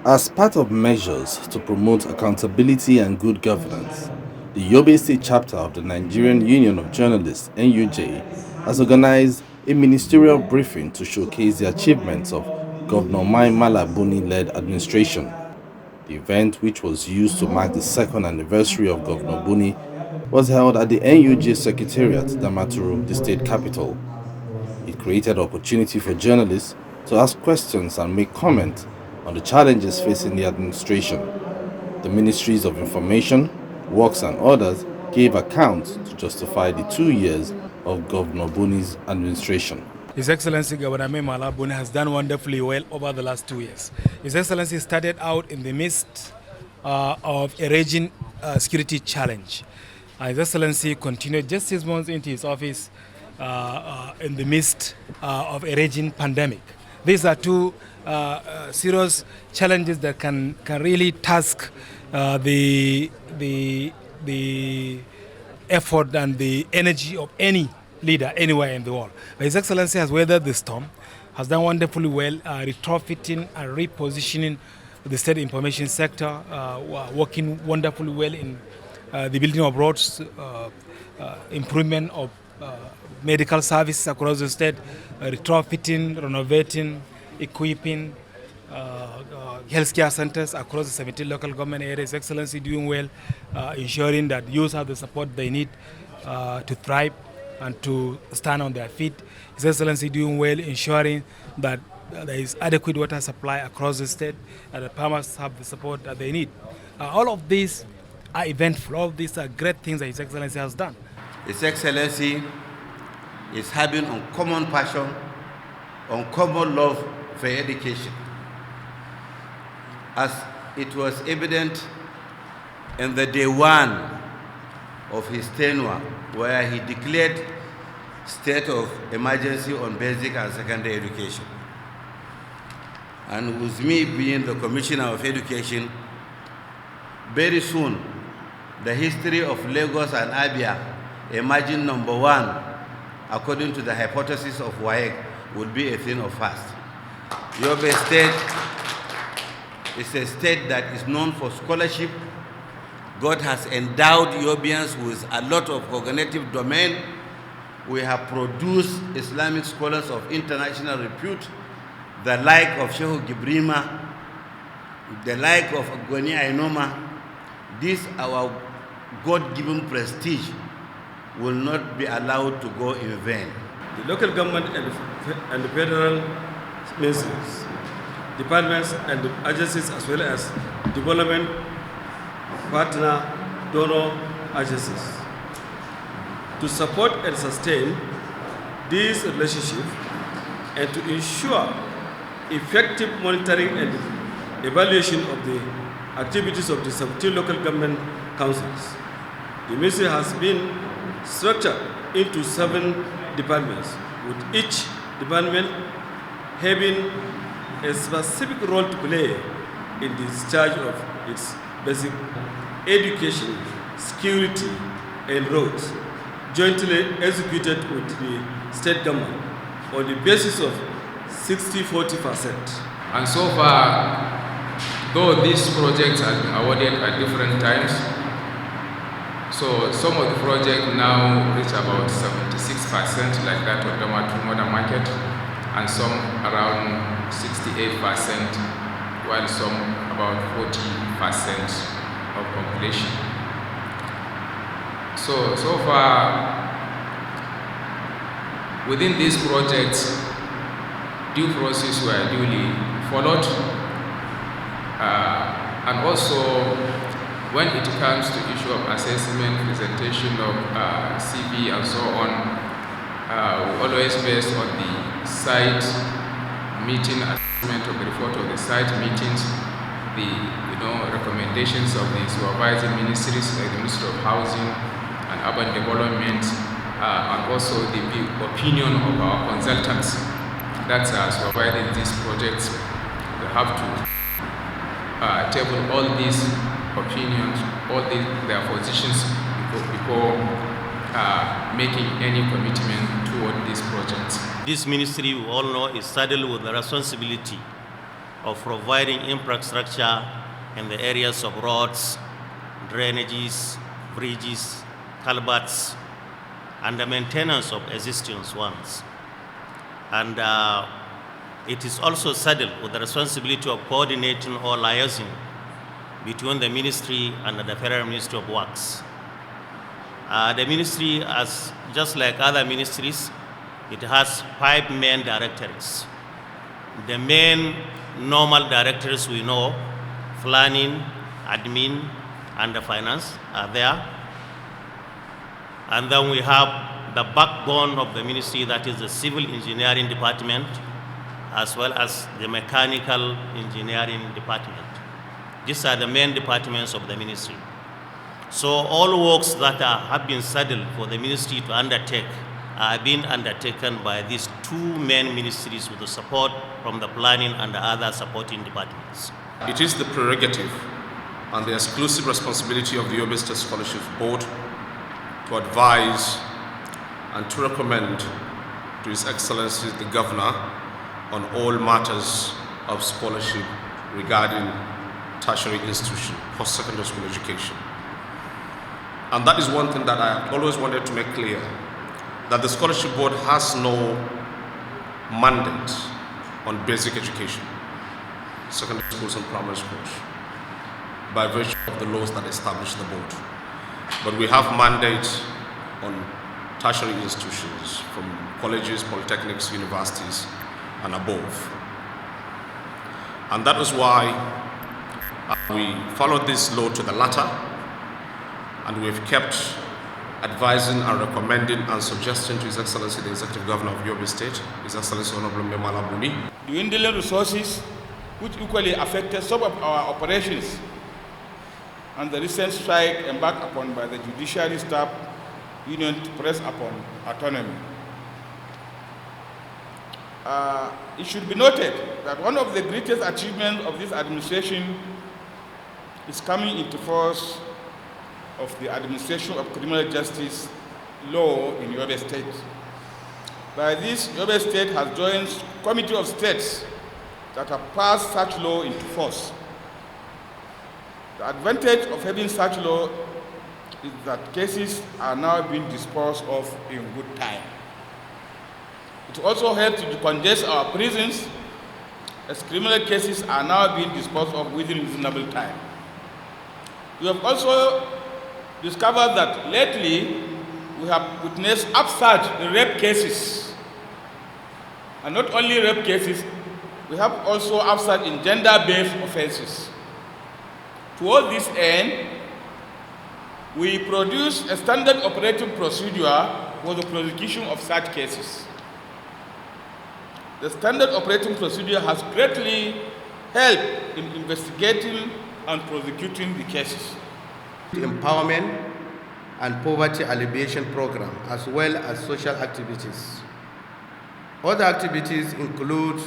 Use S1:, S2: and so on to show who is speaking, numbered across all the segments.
S1: As part of measures to promote accountability and good governance, the Yobe State chapter of the Nigerian Union of Journalists (NUJ) has organized a ministerial briefing to showcase the achievements of Governor Mai Mala Buni-led administration. The event, which was used to mark the second anniversary of Governor Buni, was held at the NUJ Secretariat, Damaturu, the state capital. It created opportunity for journalists to ask questions and make comments on the challenges facing the administration. The Ministries of Information, Works and others gave accounts to justify the 2 years of Governor Buni's administration.
S2: His Excellency Governor Mai Mala Buni has done wonderfully well over the last 2 years. His Excellency started out in the midst of a raging security challenge. His Excellency continued just 6 months into his office in the midst of a raging pandemic. These are two serious challenges that can really task the effort and the energy of any leader anywhere in the world. But His Excellency has weathered the storm, has done wonderfully well, retrofitting and repositioning the state information sector, working wonderfully well in the building of roads, improvement of medical services across the state, retrofitting, renovating, equipping healthcare centers across the 17 local government areas. His Excellency doing well, ensuring that youth have the support they need to thrive and to stand on their feet. His Excellency doing well, ensuring that there is adequate water supply across the state and the farmers have the support that they need. All of these are eventful. All of these are great things that His Excellency has done.
S3: His Excellency is having uncommon passion, uncommon love for education. As it was evident in the day one of his tenure, where he declared state of emergency on basic and secondary education. And with me being the Commissioner of Education, very soon the history of Lagos and Abia emerging number one, according to the hypothesis of WAEC, would be a thing of past. Yobe State is a state that is known for scholarship. God has endowed Yobians with a lot of cognitive domain. We have produced Islamic scholars of international repute, the like of Sheikh Gibrima, the like of Gwani Ainoma. This, our God-given prestige, will not be allowed to go in vain.
S4: The local government and the federal ministries, departments and agencies, as well as development partner donor agencies, to support and sustain these relationships and to ensure effective monitoring and evaluation of the activities of the 17 local government councils. The ministry has been structured into 7 departments, with each department having a specific role to play in the discharge of its basic education, security, and roads, jointly executed with the state government on the basis of 60-40%.
S5: And so far, though these projects have been awarded at different times, so some of the projects now reach about 76%, like that of Damaturu Modern Market, and some around 68%, while some about 40% of completion. So far, within these projects, due process were duly followed, and also when it comes to issue of assessment, presentation of CV and so on, we always based on the site meeting assessment of the report of the site meetings, the recommendations of the supervising ministries like the Ministry of Housing and Urban Development, and also the opinion of our consultants that are supervising these projects. We have to table all these opinions, their positions before making any commitment toward these projects.
S6: This ministry, we all know, is saddled with the responsibility of providing infrastructure in the areas of roads, drainages, bridges, culverts, and the maintenance of existing ones. And it is also saddled with the responsibility of coordinating or liaising between the ministry and the Federal Ministry of Works. The ministry, just like other ministries, it has 5 main directorates. The main normal directorates we know, planning, admin, and the finance are there. And then we have the backbone of the ministry, that is the civil engineering department, as well as the mechanical engineering department. These are the main departments of the ministry. So all works that have been saddled for the ministry to undertake are being undertaken by these 2 main ministries with the support from the planning and the other supporting departments.
S7: It is the prerogative and the exclusive responsibility of the Yobe State Scholarship Board to advise and to recommend to His Excellency the Governor on all matters of scholarship regarding tertiary institution, post-secondary school education. And that is one thing that I have always wanted to make clear, that the Scholarship Board has no mandate on basic education, secondary schools and primary schools, by virtue of the laws that establish the board. But we have mandates on tertiary institutions, from colleges, polytechnics, universities, and above. And that is why we followed this law to the latter, and we've kept advising and recommending and suggesting to His Excellency the Executive Governor of Yobe State, His Excellency Honorable Memala Buni.
S8: Dwindling resources, which equally affected some of our operations, and the recent strike embarked upon by the Judiciary Staff Union to press upon autonomy. It should be noted that one of the greatest achievements of this administration is coming into force of the administration of criminal justice law in Yobe State. By this, Yobe State has joined a committee of states that have passed such law into force. The advantage of having such law is that cases are now being disposed of in good time. It also helps to decongest our prisons, as criminal cases are now being disposed of within reasonable time. We have also discovered that lately we have witnessed upsurge in rape cases. And not only rape cases, we have also upsurge in gender-based offenses. Toward this end, we produce a standard operating procedure for the prosecution of such cases. The standard operating procedure has greatly helped in investigating and prosecuting the cases.
S3: Empowerment and poverty alleviation program, as well as social activities. Other activities include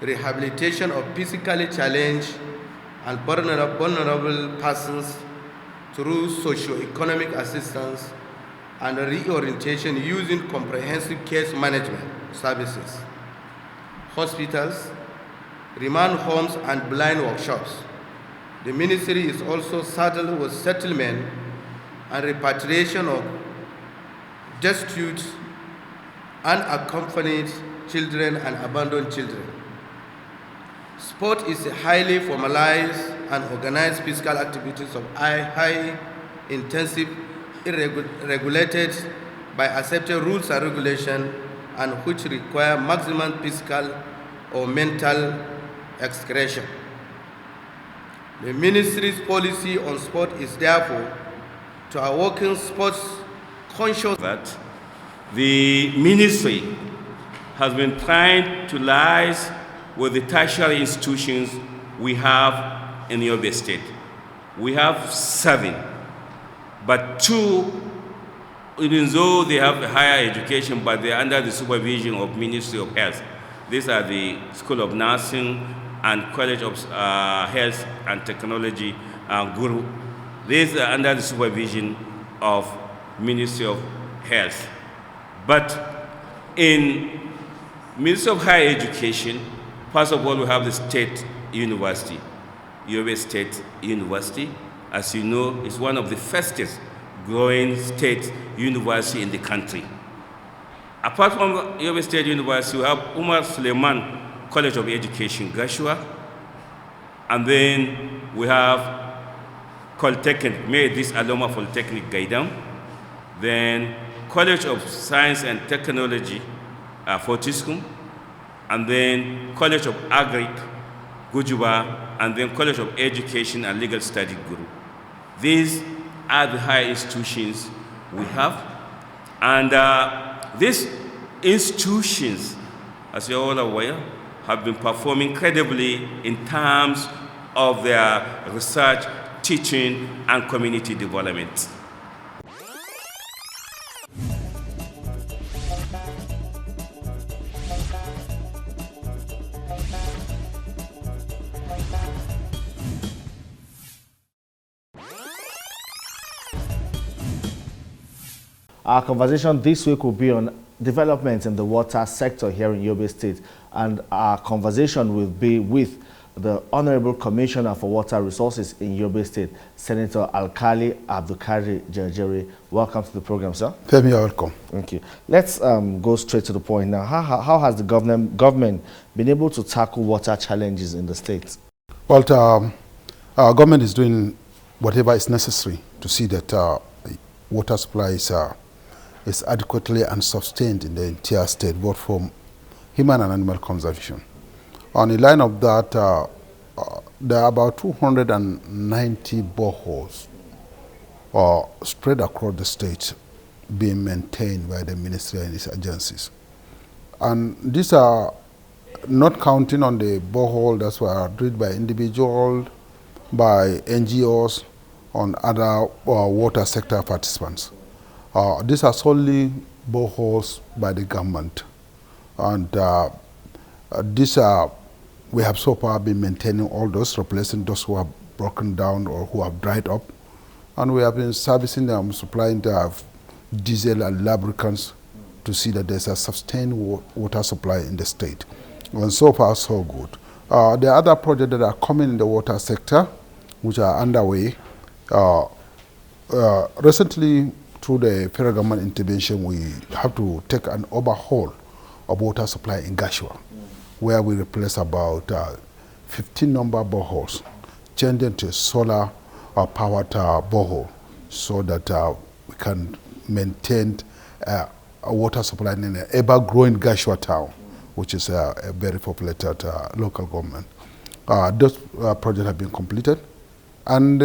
S3: rehabilitation of physically challenged and vulnerable persons through socio-economic assistance and reorientation using comprehensive case management services, hospitals, remand homes, and blind workshops. The ministry is also saddled with settlement and repatriation of destitute, unaccompanied children and abandoned children. Sport is a highly formalized and organized physical activities of high intensive, regulated by accepted rules and regulations, and which require maximum physical or mental excretion. The ministry's policy on sport is therefore to awaken sports conscious.
S9: That the ministry has been trying to liaise with the tertiary institutions we have in Yobe State. We have 7, but 2, even though they have a higher education, but they are under the supervision of Ministry of Health. These are the School of Nursing and College of Health and Technology, Guru. These are under the supervision of Ministry of Health. But in Ministry of Higher Education, first of all, we have the State University, Yobe State University. As you know, is one of the fastest growing state university in the country. Apart from Yobe State University, we have Umar Suleiman College of Education, Gashua. And then we have Polytechnic, Maiden Aloma Polytechnic, Gaidam. Then College of Science and Technology, Fortiskum. And then College of Agric, Gujuba. And then College of Education and Legal Study, Guru. These are the higher institutions we have. And these institutions, as you're all aware, have been performing credibly in terms of their research, teaching, and community development.
S1: Our conversation this week will be on development in the water sector here in Yobe State, and our conversation will be with the Honorable Commissioner for Water Resources in Yobe State, Senator Alkali Abdulkadir Jerjere. Welcome to the program, sir.
S10: Femi, you're welcome.
S1: Thank you. Let's go straight to the point now. How has the government been able to tackle water challenges in the state?
S10: Well, our government is doing whatever is necessary to see that water supply is adequately and sustained in the entire state, both from human and animal conservation. On the line of that, there are about 290 boreholes spread across the state being maintained by the Ministerial and its agencies. And these are not counting on the borehole that were drilled by individuals, by NGOs, on other water sector participants. These are solely boreholes by the government. And we have so far been maintaining all those, replacing those who have broken down or who have dried up. And we have been servicing them, supplying the diesel and lubricants to see that there's a sustained water supply in the state. And so far, so good. There are other projects that are coming in the water sector, which are underway. Recently, through the federal government intervention, we have to take an overhaul of water supply in Gashua, where we replace about 15 number boreholes, change into solar powered borehole, so that we can maintain a water supply in an ever-growing Gashua town, which is a very populated local government. Those projects have been completed, and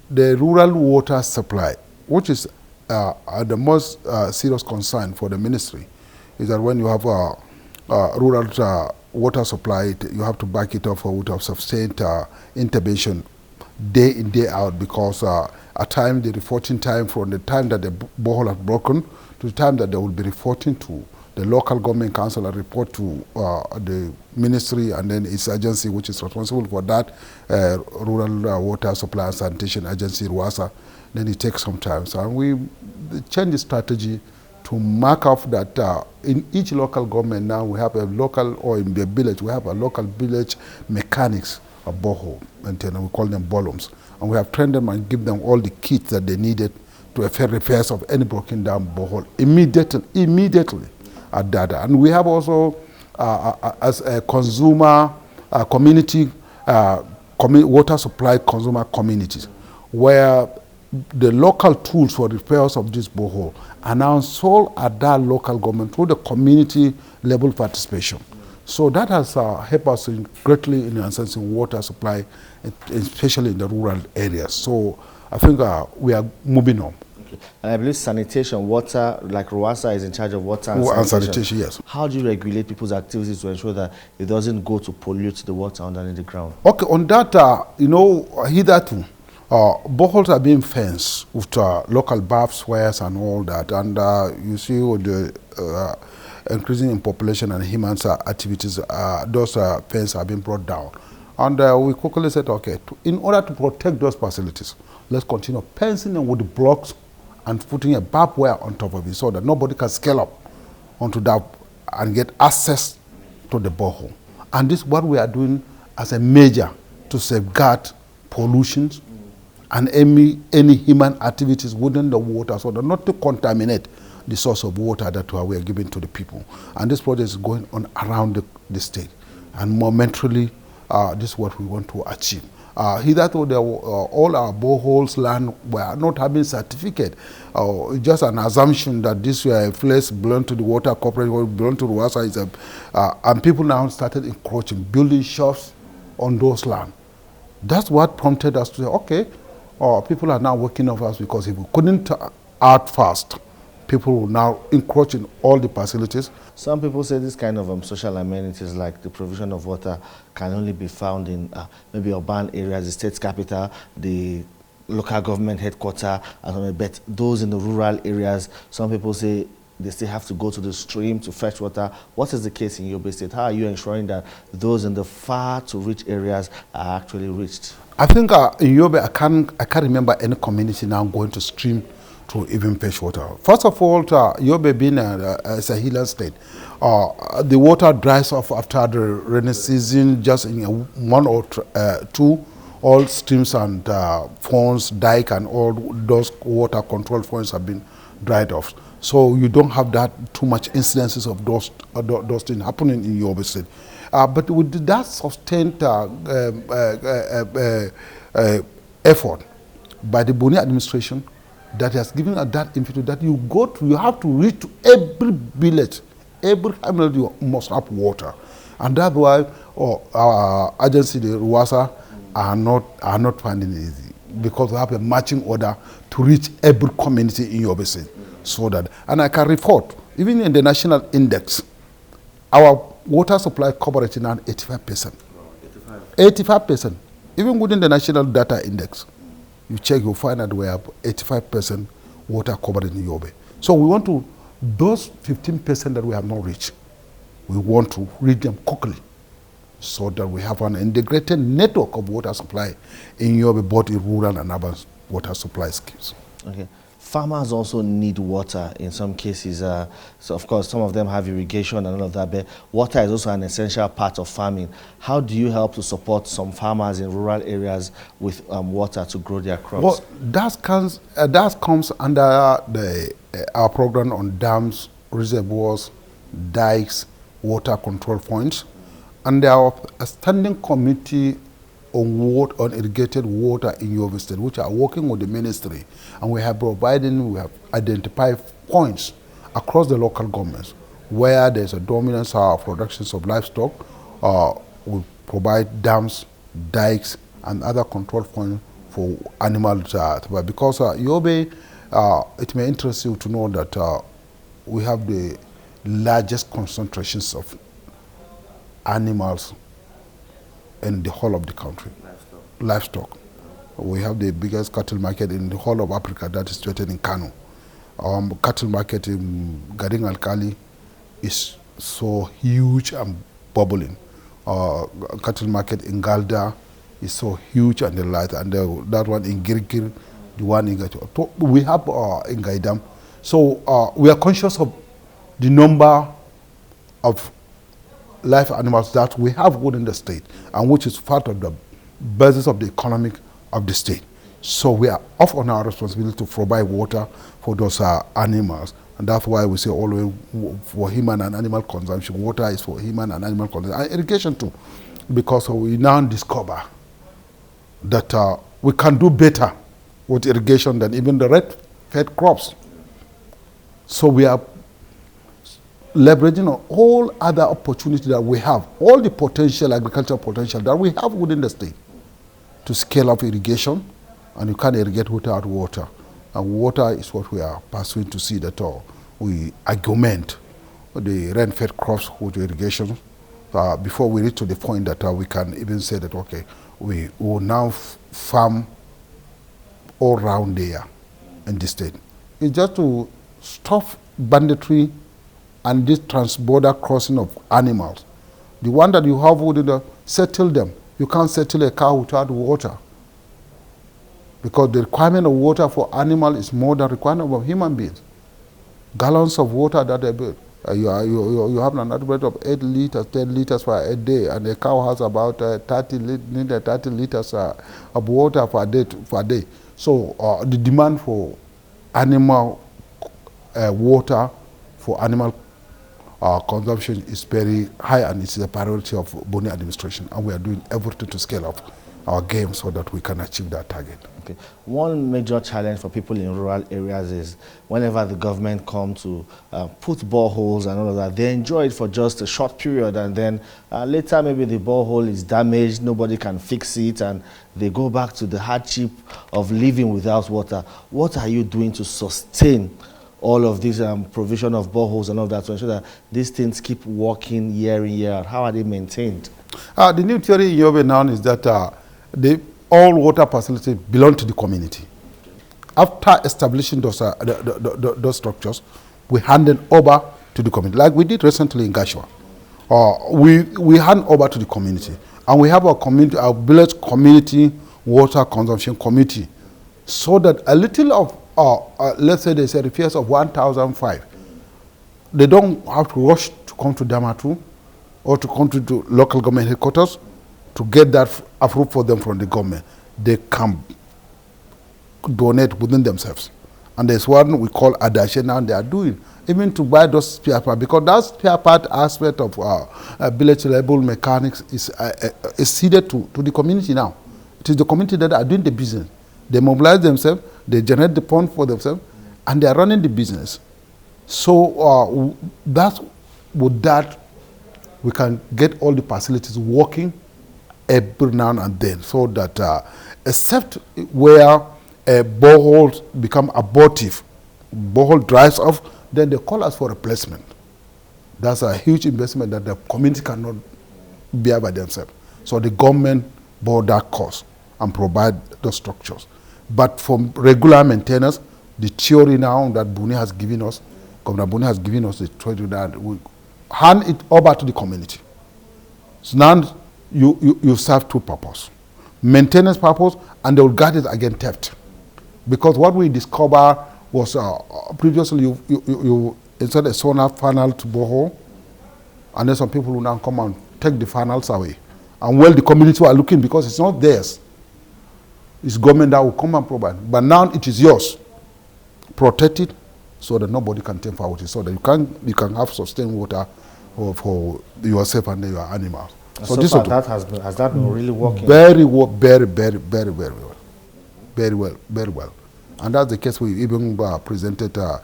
S10: the rural water supply, which is the most serious concern for the ministry, is that when you have a rural water supply, you have to back it up with a sustained intervention day in, day out, because at times the reporting time from the time that the borehole has broken to the time that they will be reporting to the local government council and report to the ministry and then its agency, which is responsible for that, Rural Water Supply and Sanitation Agency, RWASA, then it takes some time. So we change the strategy to mark off that in each local government now we have a local, or in the village, we have a local village mechanics of borehole, and we call them bolums. And we have trained them and give them all the kits that they needed to effect repairs of any broken down borehole immediately at data. And we have also, as a consumer community, water supply consumer communities, where the local tools for repairs of this borehole are now sold at that local government through the community level participation. So that has helped us greatly in enhancing water supply, especially in the rural areas. So I think we are moving on.
S1: And I believe sanitation, water, like RWASA is in charge of water and
S10: sanitation, yes.
S1: How do you regulate people's activities to ensure that it doesn't go to pollute the water underneath the ground?
S10: Okay, on that, hitherto, boreholes are being fenced with local barbed wires and all that. And you see with the increasing in population and human activities, those fences have been brought down. And we quickly said, okay, in order to protect those facilities, let's continue fencing them with the blocks and putting a barbed wire on top of it so that nobody can scale up onto that and get access to the borehole. And this is what we are doing as a measure to safeguard pollutions and any human activities within the water so that not to contaminate the source of water that we are giving to the people. And this project is going on around the state. And momentarily, this is what we want to achieve. Hitherto, all our boreholes land were not having certificate. Just an assumption that this place belonged to the water cooperative, belonged to Rwasa, and people now started encroaching, building shops on those land. That's what prompted us to say, okay, people are now working off us because if we couldn't act fast, people will now encroach in all the facilities.
S11: Some people say this kind of social amenities like the provision of water can only be found in maybe urban areas, the state's capital, the local government headquarters, but those in the rural areas, some people say they still have to go to the stream to fetch water. What is the case in Yobe State? How are you ensuring that those in the far-to-reach areas are actually reached?
S10: I think in Yobe, I can't remember any community now going to stream to even fetch water. First of all, Yobe being a Sahelan state, the water dries off after the rainy season, just in one or two. All streams and ponds, dike, and all those water control points have been dried off. So you don't have that too much incidences of those things happening in Yobe State. But with that sustained effort by the Boni administration, that has given us that impetus that you have to reach to every village, every hamlet you must have water. And that's why our agency, the Rwasa, are not finding it easy, because we have a marching order to reach every community in Yobe State. So that, and I can report, even in the national index, our water supply coverage is now 85%. 85%. Even within the national data index, you check, you'll find that we have 85% water covered in Yobe. So we want to, those 15% that we have not reached, we want to reach them quickly so that we have an integrated network of water supply in Yobe, both in rural and urban water supply schemes.
S11: Okay. Farmers also need water in some cases. So of course, some of them have irrigation and all of that, but water is also an essential part of farming. How do you help to support some farmers in rural areas with water to grow their crops?
S10: Well, that comes under our program on dams, reservoirs, dikes, water control points. And there are a standing committee on irrigated water in Yobe State, which are working with the ministry, and we have identified points across the local governments where there's a dominance of productions of livestock. We provide dams, dikes, and other control points for animals. Because Yobe, it may interest you to know that we have the largest concentrations of animals in the whole of the country. Livestock. We have the biggest cattle market in the whole of Africa that is situated in Kano. Cattle market in Gading Alkali is so huge and bubbling. Cattle market in Galda is so huge and the light, and that one in Girgir, the one in Gato. We have in Gaidam. So we are conscious of the number of live animals that we have within the state, and which is part of the basis of the economic of the state. So we are off on our responsibility to provide water for those animals, and that's why we say always for human and animal consumption. Water is for human and animal consumption, and irrigation too, because we now discover that we can do better with irrigation than even the red-fed crops. So we are leveraging on all other opportunities that we have, all the potential, agricultural potential that we have within the state to scale up irrigation, and you can't irrigate without water. And water is what we are pursuing to see that we augment the rain-fed crops with irrigation before we reach to the point that we can even say that, okay, we will now farm all around there in the state. It's just to stop banditry and this trans-border crossing of animals. The one that you have within settle them. You can't settle a cow without water. Because the requirement of water for animal is more than the requirement of human beings. Gallons of water that you have an average of 8 liters, 10 liters per a day, and a cow has about 30 liters of water per day. So the demand for animal water for animal consumption is very high, and it's a priority of Boni administration, and we are doing everything to scale up our game so that we can achieve that target.
S11: Okay. One major challenge for people in rural areas is whenever the government come to put boreholes and all of that, they enjoy it for just a short period, and then later maybe the borehole is damaged, nobody can fix it, and they go back to the hardship of living without water. What are you doing to sustain all of this provision of boreholes and all that to ensure that these things keep working year in, year out? How are they maintained?
S10: The new theory in Yobe now is that all water facilities belong to the community. After establishing those structures, we hand them over to the community, like we did recently in Gashua. We hand over to the community, and we have our village community water consumption committee, so that a little of, let's say there's a repairs of 1,005, they don't have to rush to come to Damatu or to come to local government headquarters to get that approved for them from the government. They can donate within themselves. And there's one we call Adashe now they are doing, even to buy those spare parts, because that spare part aspect of village level mechanics is ceded to the community now. It is the community that are doing the business. They mobilize themselves, they generate the fund for themselves, and they are running the business. So with that, we can get all the facilities working every now and then, so that except where boreholes become abortive, borehole dries off, then they call us for replacement. That's a huge investment that the community cannot bear by themselves. So the government bore that cost and provide those structures. But for regular maintenance, the theory now that Buni has given us, Governor Buni has given us the theory that we hand it over to the community. So now you serve two purposes: maintenance purpose, and they will guard it against theft. Because what we discovered was previously you insert a sonar funnel to borehole, and then some people will now come and take the funnels away. And well, the community are looking because it's not theirs. It's government that will come and provide. But now it is yours. Protect it so that nobody can tamper with it, so that you can have sustained water for yourself and your animals.
S11: So this far has that been really working?
S10: Very well. And that's the case we even presented to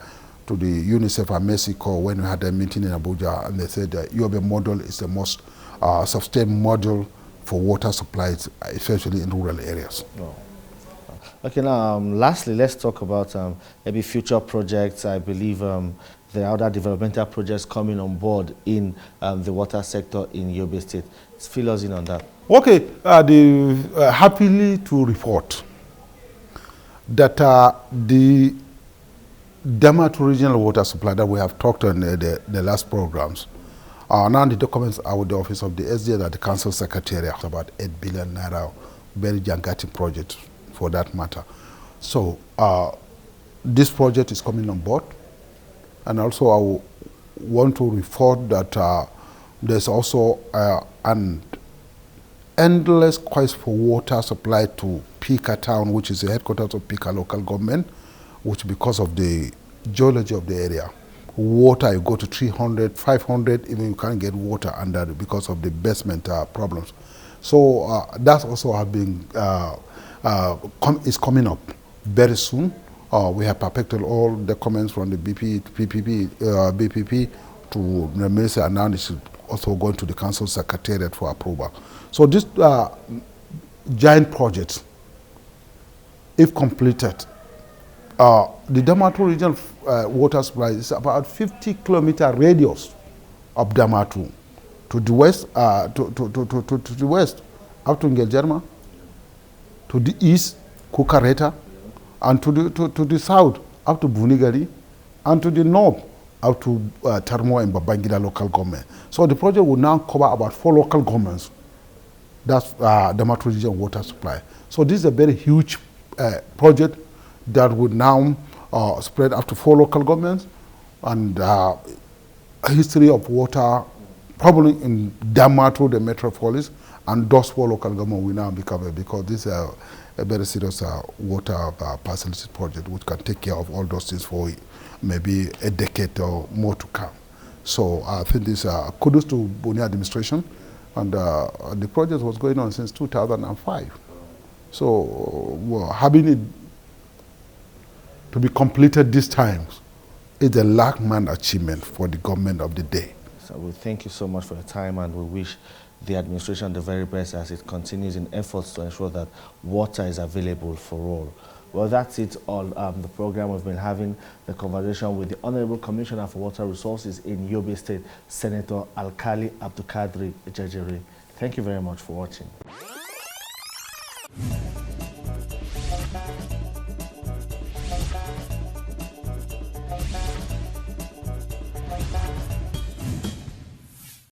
S10: the UNICEF and Mexico when we had a meeting in Abuja, and they said that Yobe model is the most sustained model for water supplies, especially in rural areas.
S11: Oh. Okay, now lastly, let's talk about maybe future projects. I believe there are other developmental projects coming on board in the water sector in Yobe State. Fill us in on that.
S10: Okay, happily to report that the Damatu regional water supply that we have talked on the last programs, now the documents are with the office of the SDA at the council secretariat, about 8 billion naira, very gigantic project for that matter. So this project is coming on board, and also I want to report that there's also an endless quest for water supply to Pika town, which is the headquarters of Pika local government, which because of the geology of the area, water, you go to 300, 500, even you can't get water under it because of the basement problems. So that's also have been, is coming up very soon. We have perfected all the comments from the BPP to the minister, and now it should also go to the council secretariat for approval. So this giant project, if completed, the Damatu regional water supply is about 50-kilometer radius of Damatu to the west, to the west, up to Ngeljerma, to the east, Kukareta, and to the south, up to Bunigari, and to the north, out to Tarmo and Babangida local government. So the project will now cover about 4 local governments. That's the Matru region water supply. So this is a very huge project that would now spread up to 4 local governments, and a history of water probably in Damatru, the metropolis, and those 4 local governments will now be covered, because this is a very serious water facilities project which can take care of all those things for maybe a decade or more to come. So I think this kudos to Boni administration, and the project was going on since 2005. So having it to be completed this time is a landmark achievement for the government of the day.
S11: So we thank you so much for your time, and we wish the administration the very best as it continues in efforts to ensure that water is available for all. Well, that's it on the program. We've been having the conversation with the Honorable Commissioner for Water Resources in Yobe State, Senator Alkali Abdulkadri Ejejere. Thank you very much for watching.